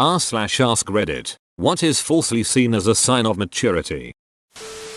r/ask Reddit. What is falsely seen as a sign of maturity?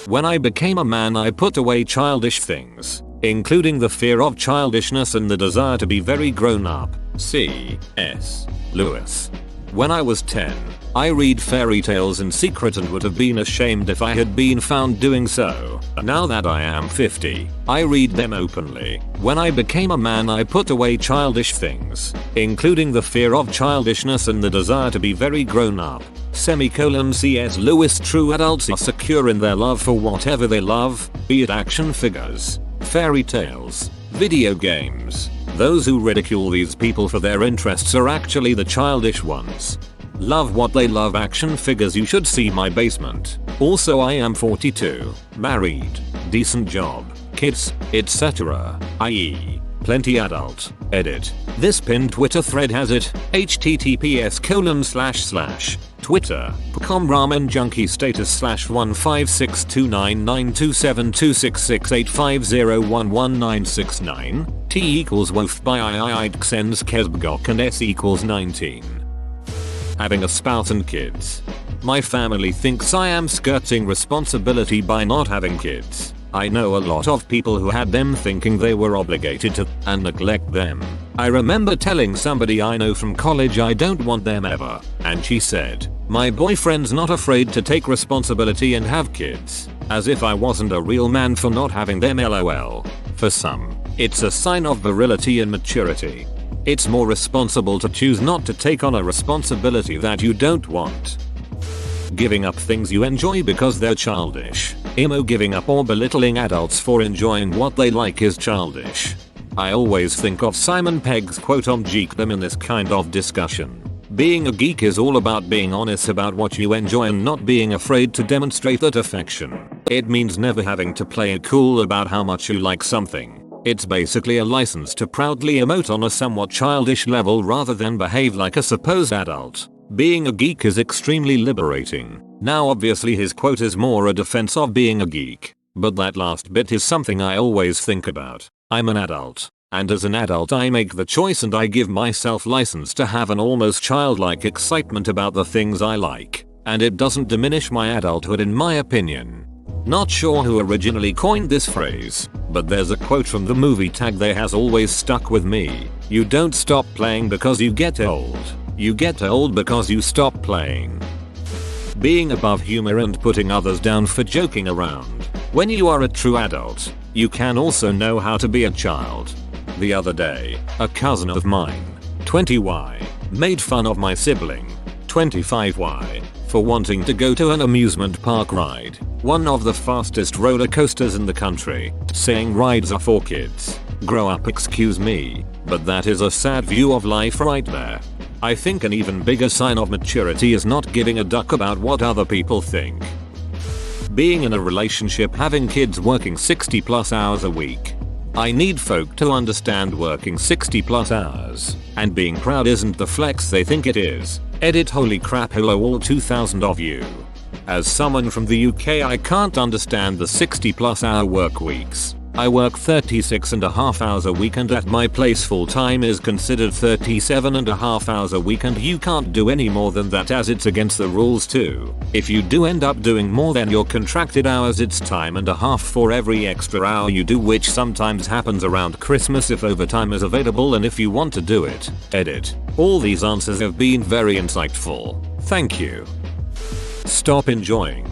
When I became a man, I put away childish things, including the fear of childishness and the desire to be very grown up. C.S. Lewis. When I was 10, I read fairy tales in secret and would have been ashamed if I had been found doing so. Now that I am 50, I read them openly. When I became a man, I put away childish things, including the fear of childishness and the desire to be very grown up. C.S. Lewis. True adults are secure in their love for whatever they love, be it action figures, fairy tales, video games. Those who ridicule these people for their interests are actually the childish ones. Love what they love. Action figures. You should see my basement. Also, I am 42, married, decent job, kids, etc. i.e. plenty adult. Edit. This pinned Twitter thread has it. https://twitter.com ramen junkie status /1562997266850119969 t equals wof by iixens kesbgok and s equals 19. Having a spouse and kids. My family thinks I am skirting responsibility by not having kids. I know a lot of people who had them thinking they were obligated to and neglect them. I remember telling somebody I know from college I don't want them ever, and she said, "My boyfriend's not afraid to take responsibility and have kids," as if I wasn't a real man for not having them. LOL. For some, it's a sign of virility and maturity. It's more responsible to choose not to take on a responsibility that you don't want. Giving up things you enjoy because they're childish. Giving up or belittling adults for enjoying what they like is childish. I always think of Simon Pegg's quote on geekdom in this kind of discussion. Being a geek is all about being honest about what you enjoy and not being afraid to demonstrate that affection. It means never having to play it cool about how much you like something. It's basically a license to proudly emote on a somewhat childish level rather than behave like a supposed adult. Being a geek is extremely liberating. Now obviously his quote is more a defense of being a geek, but that last bit is something I always think about. I'm an adult, and as an adult I make the choice and I give myself license to have an almost childlike excitement about the things I like, and it doesn't diminish my adulthood in my opinion. Not sure who originally coined this phrase, but there's a quote from the movie Tag that has always stuck with me. You don't stop playing because you get old. You get old because you stop playing. Being above humor and putting others down for joking around. When you are a true adult, you can also know how to be a child. The other day, a cousin of mine, 20Y, made fun of my sibling, 25Y, for wanting to go to an amusement park ride, one of the fastest roller coasters in the country, saying rides are for kids. Grow up, excuse me, but that is a sad view of life right there. I think an even bigger sign of maturity is not giving a duck about what other people think. Being in a relationship, having kids, working 60+ hours a week. I need folk to understand working 60+ hours and being proud isn't the flex they think it is. Edit. Holy crap, hello all 2,000 of you. As someone from the UK, I can't understand the 60+ hour work weeks. I work 36.5 hours a week and at my place full time is considered 37.5 hours a week, and you can't do any more than that as it's against the rules too. If you do end up doing more than your contracted hours, it's time and a half for every extra hour you do, which sometimes happens around Christmas if overtime is available and if you want to do it. Edit. All these answers have been very insightful. Thank you. Stop enjoying.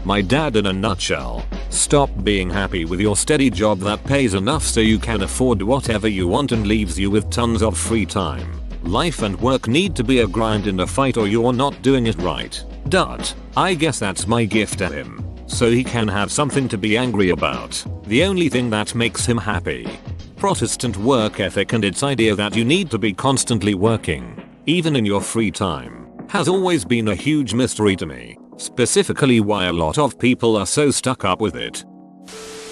My dad in a nutshell. Stop being happy with your steady job that pays enough so you can afford whatever you want and leaves you with tons of free time. Life and work need to be a grind and a fight or you're not doing it right. I guess that's my gift to him, so he can have something to be angry about. The only thing that makes him happy. Protestant work ethic and its idea that you need to be constantly working, even in your free time, has always been a huge mystery to me. Specifically why a lot of people are so stuck up with it.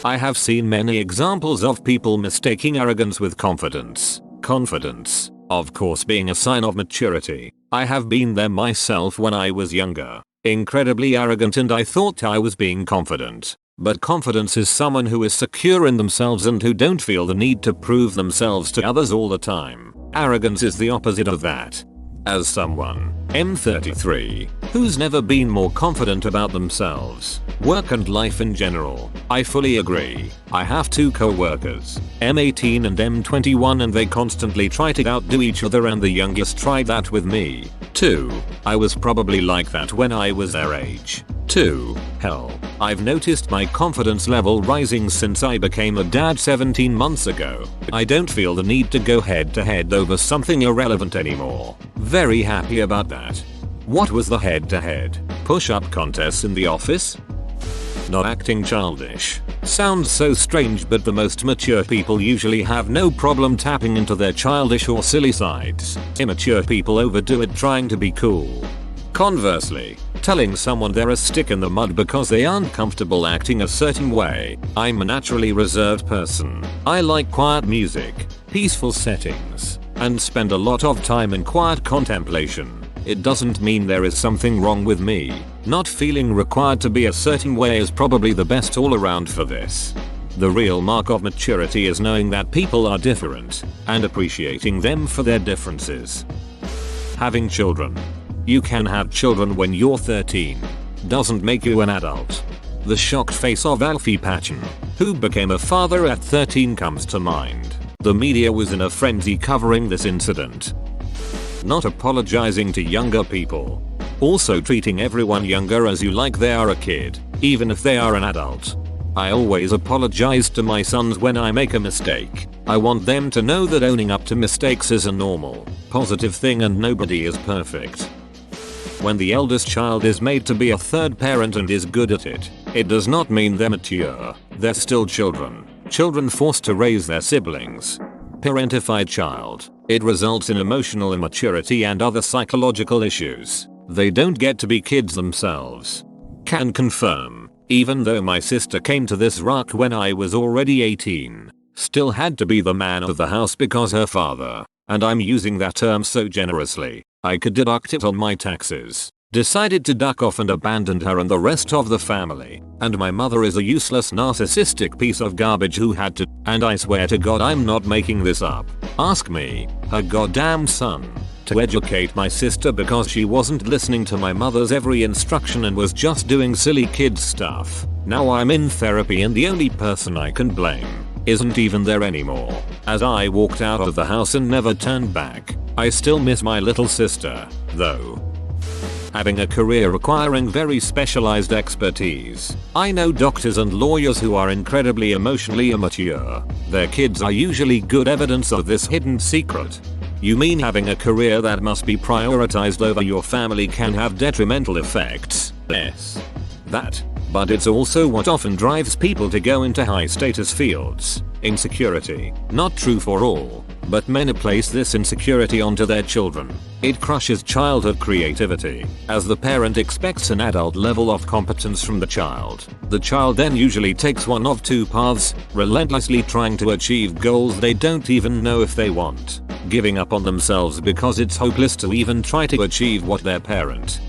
I have seen many examples of people mistaking arrogance with confidence. Confidence, of course, being a sign of maturity. I have been there myself when I was younger. Incredibly arrogant and I thought I was being confident. But confidence is someone who is secure in themselves and who don't feel the need to prove themselves to others all the time. Arrogance is the opposite of that. As someone, M33, who's never been more confident about themselves, work and life in general, I fully agree. I have two co-workers, M18 and M21, and they constantly try to outdo each other, and the youngest tried that with me, too. I was probably like that when I was their age, too. Hell, I've noticed my confidence level rising since I became a dad 17 months ago. I don't feel the need to go head to head over something irrelevant anymore. Very happy about that. What was the head to head? Push-up contests in the office? Not acting childish. Sounds so strange, but the most mature people usually have no problem tapping into their childish or silly sides. Immature people overdo it trying to be cool. Conversely, telling someone they're a stick in the mud because they aren't comfortable acting a certain way. I'm a naturally reserved person. I like quiet music, peaceful settings, and spend a lot of time in quiet contemplation. It doesn't mean there is something wrong with me. Not feeling required to be a certain way is probably the best all around for this. The real mark of maturity is knowing that people are different and appreciating them for their differences. Having children. You can have children when you're 13. Doesn't make you an adult. The shocked face of Alfie Patchen, who became a father at 13, comes to mind. The media was in a frenzy covering this incident. Not apologizing to younger people. Also treating everyone younger as you like they are a kid, even if they are an adult. I always apologize to my sons when I make a mistake. I want them to know that owning up to mistakes is a normal, positive thing and nobody is perfect. When the eldest child is made to be a third parent and is good at it, it does not mean they're mature. They're still children. Children forced to raise their siblings. Parentified child. It results in emotional immaturity and other psychological issues. They don't get to be kids themselves. Can confirm, even though my sister came to this rock when I was already 18, still had to be the man of the house because her father, and I'm using that term so generously, I could deduct it on my taxes, decided to duck off and abandoned her and the rest of the family, and my mother is a useless narcissistic piece of garbage who had to, and I swear to God I'm not making this up, ask me, her goddamn son, to educate my sister because she wasn't listening to my mother's every instruction and was just doing silly kid stuff. Now I'm in therapy and the only person I can blame isn't even there anymore. As I walked out of the house and never turned back, I still miss my little sister, though. Having a career requiring very specialized expertise. I know doctors and lawyers who are incredibly emotionally immature. Their kids are usually good evidence of this hidden secret. You mean having a career that must be prioritized over your family can have detrimental effects? Yes. That. But it's also what often drives people to go into high status fields. Insecurity. Not true for all, but many place this insecurity onto their children. It crushes childhood creativity, as the parent expects an adult level of competence from the child. The child then usually takes one of two paths, relentlessly trying to achieve goals they don't even know if they want, giving up on themselves because it's hopeless to even try to achieve what their parents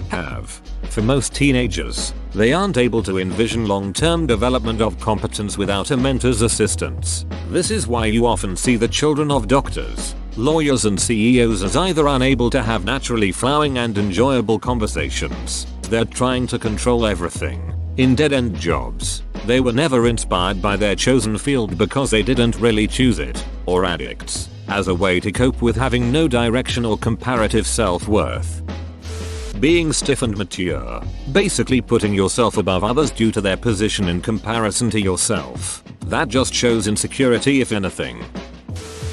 have. For most teenagers, they aren't able to envision long-term development of competence without a mentor's assistance. This is why you often see the children of doctors, lawyers and CEOs as either unable to have naturally flowing and enjoyable conversations. They're trying to control everything. In dead-end jobs. They were never inspired by their chosen field because they didn't really choose it. Or addicts. As a way to cope with having no direction or comparative self-worth. Being stiff and mature. Basically putting yourself above others due to their position in comparison to yourself. That just shows insecurity if anything.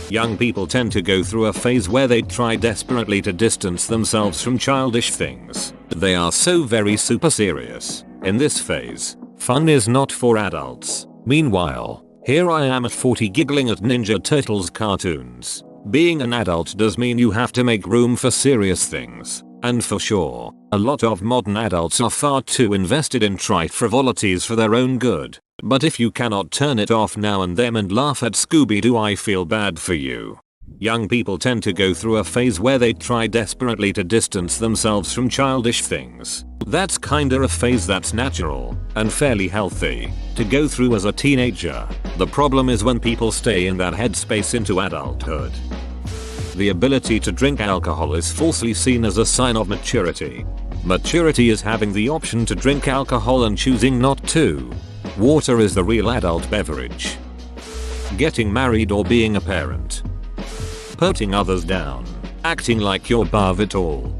Young people tend to go through a phase where they try desperately to distance themselves from childish things. They are so very super serious. In this phase, fun is not for adults. Meanwhile, here I am at 40 giggling at Ninja Turtles cartoons. Being an adult does mean you have to make room for serious things. And for sure, a lot of modern adults are far too invested in trite frivolities for their own good. But if you cannot turn it off now and then and laugh at Scooby-Doo, I feel bad for you. Young people tend to go through a phase where they try desperately to distance themselves from childish things. That's kinda a phase that's natural and fairly healthy to go through as a teenager. The problem is when people stay in that headspace into adulthood. the ability to drink alcohol is falsely seen as a sign of maturity. Maturity is having the option to drink alcohol and choosing not to. Water is the real adult beverage. Getting married or being a parent. Putting others down. Acting like you're above it all.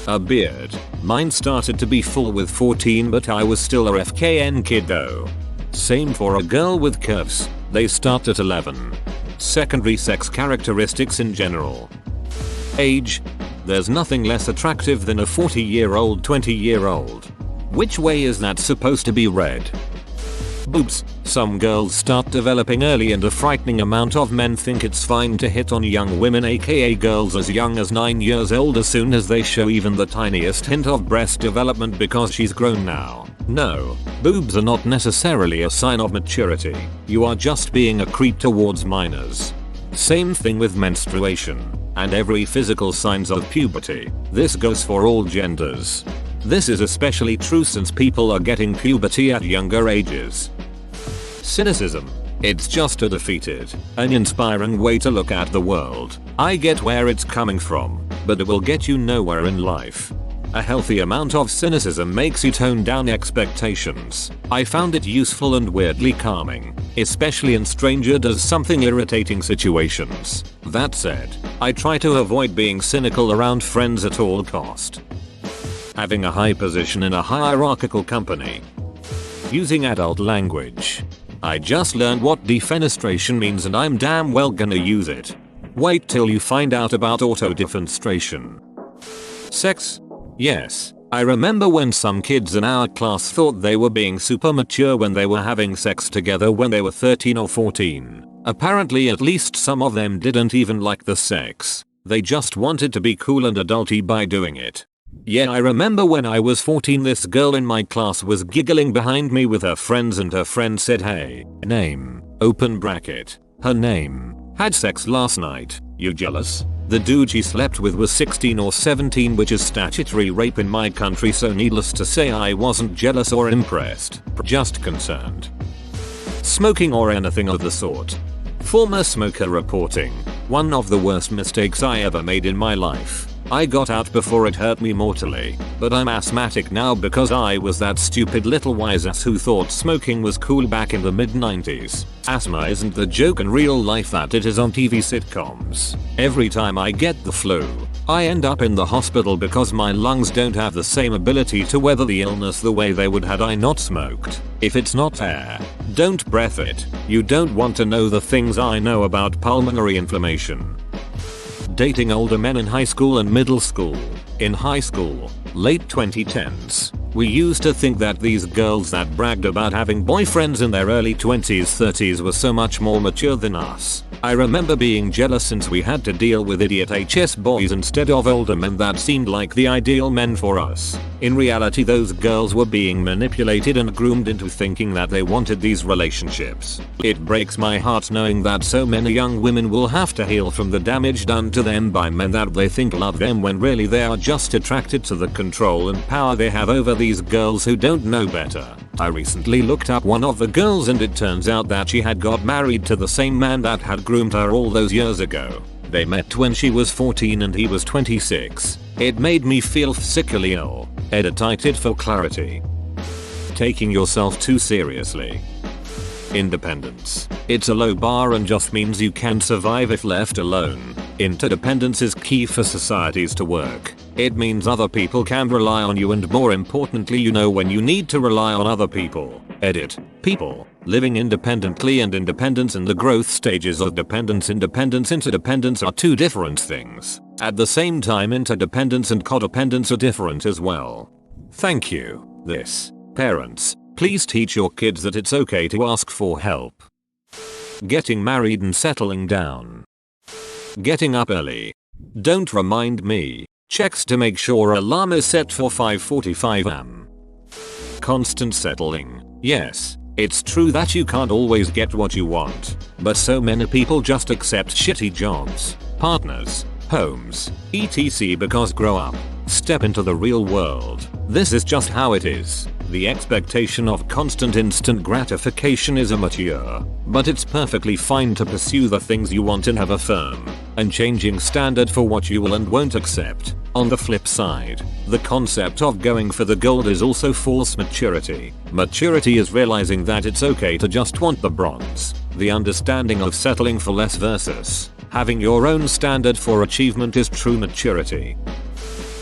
A beard. Mine started to be full with 14, but I was still a FKN kid though. Same for a girl with curves. They start at 11. Secondary sex characteristics in general. Age. There's nothing less attractive than a 40-year-old 20-year-old. Which way is that supposed to be read? Boobs. Some girls start developing early and a frightening amount of men think it's fine to hit on young women, aka girls as young as 9 years old, as soon as they show even the tiniest hint of breast development because she's grown now. No, boobs are not necessarily a sign of maturity. You are just being a creep towards minors. Same thing with menstruation and every physical signs of puberty. This goes for all genders. This is especially true since people are getting puberty at younger ages. Cynicism. It's just a defeated, uninspiring way to look at the world. I get where it's coming from, but it will get you nowhere in life. A healthy amount of cynicism makes you tone down expectations. I found it useful and weirdly calming, especially in stranger does something irritating situations. That said, I try to avoid being cynical around friends at all cost. Having a high position in a hierarchical company. Using adult language. I just learned what defenestration means and I'm damn well gonna use it. Wait till you find out about auto-defenestration. Sex? Yes. I remember when some kids in our class thought they were being super mature when they were having sex together when they were 13 or 14. Apparently at least some of them didn't even like the sex. They just wanted to be cool and adulty by doing it. Yeah, I remember when I was 14 this girl in my class was giggling behind me with her friends and her friend said, "Hey, name, open bracket, her name, had sex last night, you jealous?" The dude she slept with was 16 or 17, which is statutory rape in my country, so needless to say I wasn't jealous or impressed, just concerned. Smoking or anything of the sort. Former smoker reporting. One of the worst mistakes I ever made in my life. I got out before it hurt me mortally, but I'm asthmatic now because I was that stupid little wise ass who thought smoking was cool back in the mid-90s. Asthma isn't the joke in real life that it is on TV sitcoms. Every time I get the flu, I end up in the hospital because my lungs don't have the same ability to weather the illness the way they would had I not smoked. If it's not air, don't breath it. You don't want to know the things I know about pulmonary inflammation. Dating older men in high school and middle school. In high school, late 2010s, we used to think that these girls that bragged about having boyfriends in their early 20s 30s were so much more mature than us. I remember being jealous since we had to deal with idiot HS boys instead of older men that seemed like the ideal men for us. In reality, those girls were being manipulated and groomed into thinking that they wanted these relationships. It breaks my heart knowing that so many young women will have to heal from the damage done to them by men that they think love them when really they are just attracted to the control and power they have over these girls who don't know better. I recently looked up one of the girls and it turns out that she had got married to the same man that had groomed her all those years ago. They met when she was 14 and he was 26. It made me feel sickly ill. Edited for clarity. Taking yourself too seriously. Independence. It's a low bar and just means you can survive if left alone. Interdependence is key for societies to work. It means other people can rely on you and more importantly you know when you need to rely on other people. People. Living independently and independence in the growth stages of dependence. Interdependence are two different things. At the same time interdependence and codependence are different as well. Thank you. Parents, please teach your kids that it's okay to ask for help. Getting married and settling down. Getting up early. Don't remind me. Checks to make sure alarm is set for 5:45 am. Constant settling. Yes, it's true that you can't always get what you want, but so many people just accept shitty jobs, partners, homes, etc. because grow up, step into the real world. This is just how it is. The expectation of constant instant gratification is immature, but it's perfectly fine to pursue the things you want and have a firm, and changing standard for what you will and won't accept. On the flip side, the concept of going for the gold is also false maturity. Maturity is realizing that it's okay to just want the bronze. The understanding of settling for less versus having your own standard for achievement is true maturity.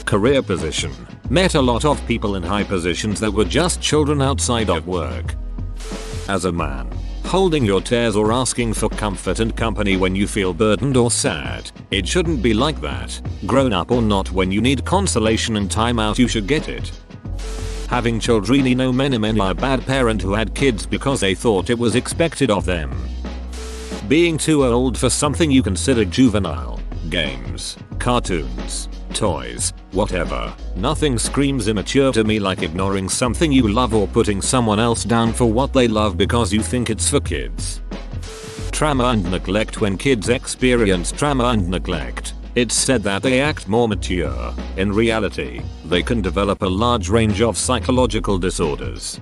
Career position. Met a lot of people in high positions that were just children outside of work. As a man, holding your tears or asking for comfort and company when you feel burdened or sad, it shouldn't be like that. Grown up or not, when you need consolation and time out, you should get it. Having children. Know many are a bad parent who had kids because they thought it was expected of them. Being too old for something you consider juvenile. Games, cartoons, toys, whatever. Nothing screams immature to me like ignoring something you love or putting someone else down for what they love because you think it's for kids. Trauma and neglect. When kids experience trauma and neglect, it's said that they act more mature. In reality, they can develop a large range of psychological disorders.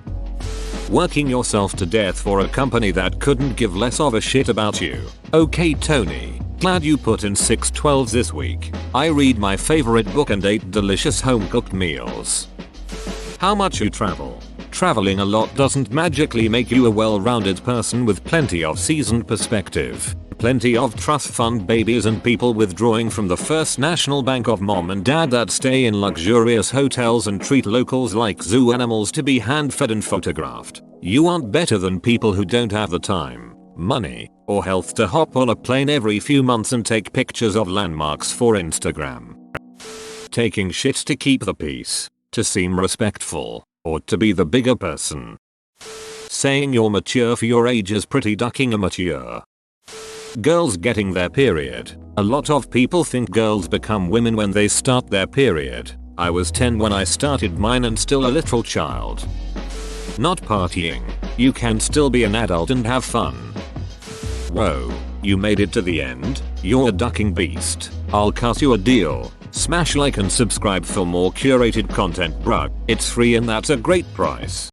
Working yourself to death for a company that couldn't give less of a shit about you. Okay Tony, glad you put in 6/12s this week. I read my favorite book and ate delicious home cooked meals. How much you travel. Traveling a lot doesn't magically make you a well-rounded person with plenty of seasoned perspective. Plenty of trust fund babies and people withdrawing from the First National Bank of mom and dad that stay in luxurious hotels and treat locals like zoo animals to be hand-fed and photographed. You aren't better than people who don't have the time, money, or health to hop on a plane every few months and take pictures of landmarks for Instagram. Taking shit to keep the peace, to seem respectful, or to be the bigger person. Saying you're mature for your age is pretty ducking immature. Girls getting their period. A lot of people think girls become women when they start their period. I was 10 when I started mine and still a literal child. Not partying. You can still be an adult and have fun. Whoa, you made it to the end? You're a ducking beast. I'll cut you a deal. Smash like and subscribe for more curated content, bruh. It's free and that's a great price.